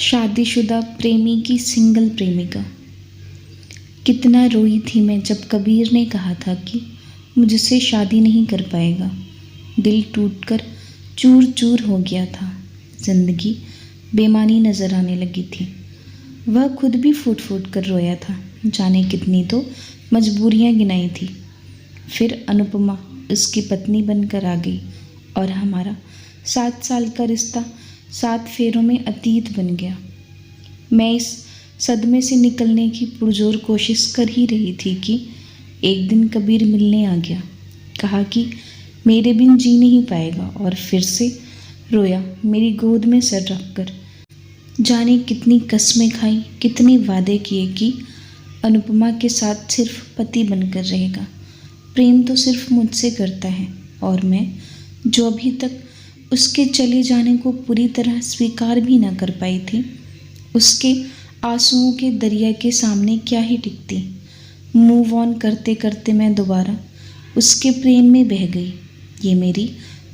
शादीशुदा प्रेमी की सिंगल प्रेमिका। कितना रोई थी मैं जब कबीर ने कहा था कि मुझसे शादी नहीं कर पाएगा। दिल टूटकर चूर चूर हो गया था। जिंदगी बेमानी नजर आने लगी थी। वह खुद भी फूट फूट कर रोया था। जाने कितनी तो मजबूरियां गिनाई थी। फिर अनुपमा उसकी पत्नी बनकर आ गई और हमारा 7 साल का रिश्ता 7 फेरों में अतीत बन गया। मैं इस सदमे से निकलने की पुरजोर कोशिश कर ही रही थी कि एक दिन कबीर मिलने आ गया। कहा कि मेरे बिन जी नहीं पाएगा और फिर से रोया मेरी गोद में सर रखकर। जाने कितनी कस्में खाई, कितने वादे किए कि अनुपमा के साथ सिर्फ पति बनकर रहेगा। प्रेम तो सिर्फ मुझसे करता है और मैं जो अभी तक उसके चले जाने को पूरी तरह स्वीकार भी ना कर पाई थी, उसके आंसुओं के दरिया के सामने क्या ही टिकती। मूव ऑन करते करते मैं दोबारा उसके प्रेम में बह गई। ये मेरी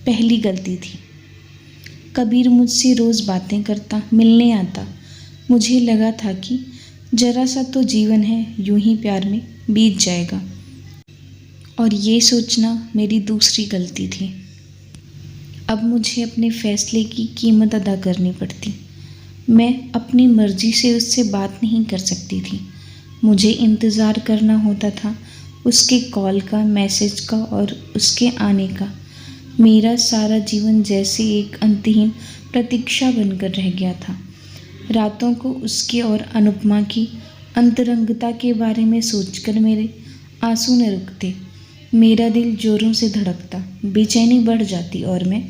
पहली गलती थी। कबीर मुझसे रोज़ बातें करता, मिलने आता। मुझे लगा था कि जरा सा तो जीवन है, यूं ही प्यार में बीत जाएगा। और ये सोचना मेरी दूसरी गलती थी। अब मुझे अपने फैसले की कीमत अदा करनी पड़ती। मैं अपनी मर्जी से उससे बात नहीं कर सकती थी। मुझे इंतज़ार करना होता था उसके कॉल का, मैसेज का और उसके आने का। मेरा सारा जीवन जैसे एक अंतहीन प्रतीक्षा बनकर रह गया था। रातों को उसके और अनुपमा की अंतरंगता के बारे में सोचकर मेरे आंसू न रुकते। मेरा दिल जोरों से धड़कता, बेचैनी बढ़ जाती और मैं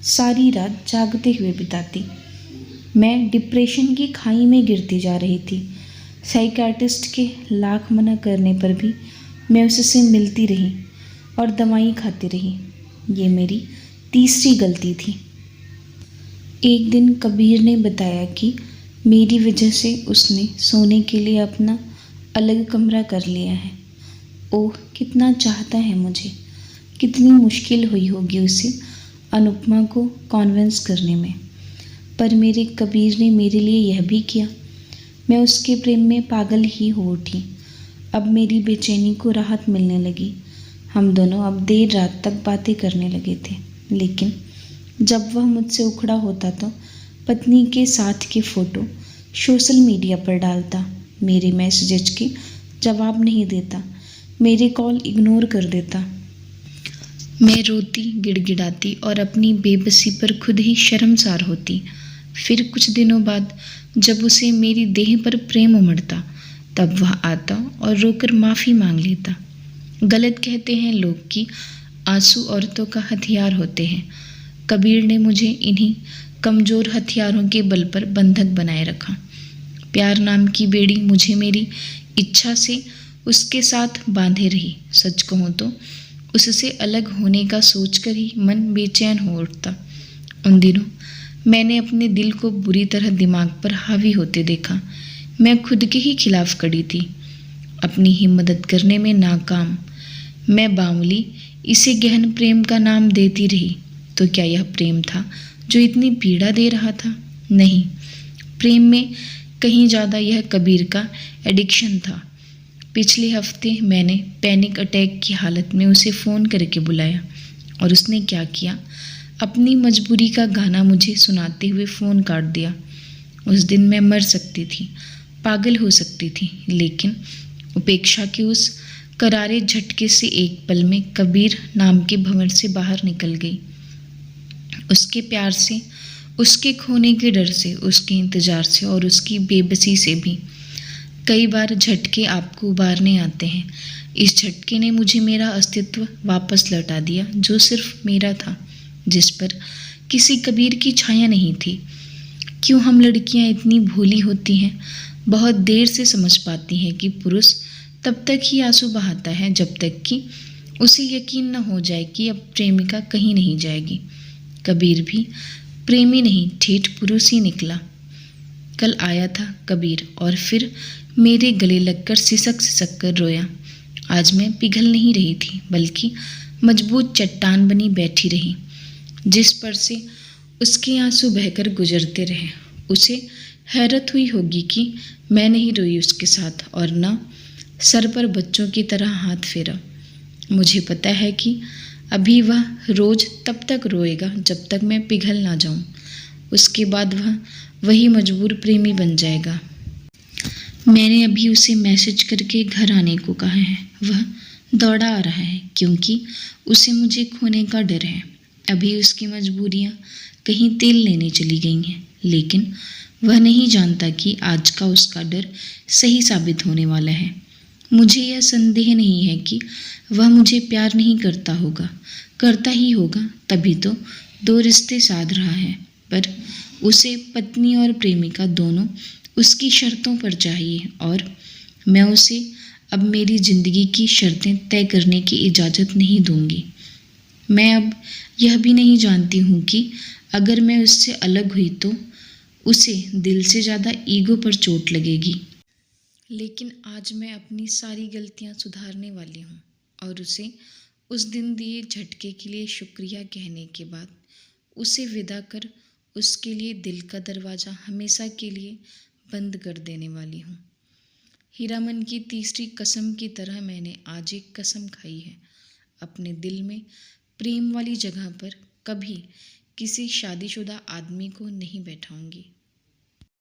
सारी रात जागते हुए बिताती। मैं डिप्रेशन की खाई में गिरती जा रही थी। साइकियाट्रिस्ट के लाख मना करने पर भी मैं उससे मिलती रही और दवाई खाती रही। ये मेरी तीसरी गलती थी। एक दिन कबीर ने बताया कि मेरी वजह से उसने सोने के लिए अपना अलग कमरा कर लिया है। ओह, कितना चाहता है मुझे। कितनी मुश्किल हुई होगी उसे अनुपमा को कॉन्विंस करने में। पर मेरे कबीर ने मेरे लिए यह भी किया। मैं उसके प्रेम में पागल ही हो उठी। अब मेरी बेचैनी को राहत मिलने लगी। हम दोनों अब देर रात तक बातें करने लगे थे। लेकिन जब वह मुझसे उखड़ा होता तो पत्नी के साथ के फ़ोटो सोशल मीडिया पर डालता। मेरे मैसेजेस के जवाब नहीं देता। मेरे कॉल इग्नोर कर देता। मैं रोती, गिड़गिड़ाती और अपनी बेबसी पर खुद ही शर्मसार होती। फिर कुछ दिनों बाद जब उसे मेरी देह पर प्रेम उमड़ता, तब वह आता और रोकर माफ़ी मांग लेता। गलत कहते हैं लोग कि आंसू औरतों का हथियार होते हैं। कबीर ने मुझे इन्हीं कमज़ोर हथियारों के बल पर बंधक बनाए रखा। प्यार नाम की बेड़ी मुझे मेरी इच्छा से उसके साथ बांधे रही। सच कहूँ तो उससे अलग होने का सोचकर ही मन बेचैन हो उठता। उन दिनों मैंने अपने दिल को बुरी तरह दिमाग पर हावी होते देखा। मैं खुद के ही खिलाफ खड़ी थी, अपनी ही मदद करने में नाकाम। मैं बावली इसे गहन प्रेम का नाम देती रही। तो क्या यह प्रेम था जो इतनी पीड़ा दे रहा था? नहीं, प्रेम में कहीं ज़्यादा यह कबीर का एडिक्शन था। पिछले हफ्ते मैंने पैनिक अटैक की हालत में उसे फ़ोन करके बुलाया और उसने क्या किया, अपनी मजबूरी का गाना मुझे सुनाते हुए फ़ोन काट दिया। उस दिन मैं मर सकती थी, पागल हो सकती थी, लेकिन उपेक्षा के उस करारे झटके से एक पल में कबीर नाम के भंवर से बाहर निकल गई। उसके प्यार से, उसके खोने के डर से, उसके इंतज़ार से और उसकी बेबसी से भी। कई बार झटके आपको उबारने आते हैं। इस झटके ने मुझे मेरा अस्तित्व वापस लौटा दिया, जो सिर्फ मेरा था, जिस पर किसी कबीर की छाया नहीं थी। क्यों हम लड़कियां इतनी भोली होती हैं? बहुत देर से समझ पाती हैं कि पुरुष तब तक ही आंसू बहाता है जब तक कि उसे यकीन न हो जाए कि अब प्रेमिका कहीं नहीं जाएगी। कबीर भी प्रेमी नहीं, ठेठ पुरुष ही निकला। कल आया था कबीर और फिर मेरे गले लगकर सिसक सिसक कर रोया। आज मैं पिघल नहीं रही थी, बल्कि मजबूत चट्टान बनी बैठी रही, जिस पर से उसके आंसू बहकर गुजरते रहे। उसे हैरत हुई होगी कि मैं नहीं रोई उसके साथ और न सर पर बच्चों की तरह हाथ फेरा। मुझे पता है कि अभी वह रोज़ तब तक रोएगा जब तक मैं पिघल ना जाऊं। उसके बाद वह वही मजबूर प्रेमी बन जाएगा। मैंने अभी उसे मैसेज करके घर आने को कहा है। वह दौड़ा आ रहा है क्योंकि उसे मुझे खोने का डर है। अभी उसकी मजबूरियां कहीं तेल लेने चली गई हैं, लेकिन वह नहीं जानता कि आज का उसका डर सही साबित होने वाला है। मुझे यह संदेह नहीं है कि वह मुझे प्यार नहीं करता होगा, करता ही होगा, तभी तो 2 रिश्ते साध रहा है। पर उसे पत्नी और प्रेमिका दोनों उसकी शर्तों पर चाहिए और मैं उसे अब मेरी ज़िंदगी की शर्तें तय करने की इजाज़त नहीं दूंगी। मैं अब यह भी नहीं जानती हूँ कि अगर मैं उससे अलग हुई तो उसे दिल से ज़्यादा ईगो पर चोट लगेगी। लेकिन आज मैं अपनी सारी गलतियाँ सुधारने वाली हूँ और उसे उस दिन दिए झटके के लिए शुक्रिया कहने के बाद उसे विदा कर उसके लिए दिल का दरवाज़ा हमेशा के लिए बंद कर देने वाली हूँ। हीरामन की तीसरी कसम की तरह मैंने आज एक कसम खाई है। अपने दिल में प्रेम वाली जगह पर कभी किसी शादीशुदा आदमी को नहीं बैठाऊंगी।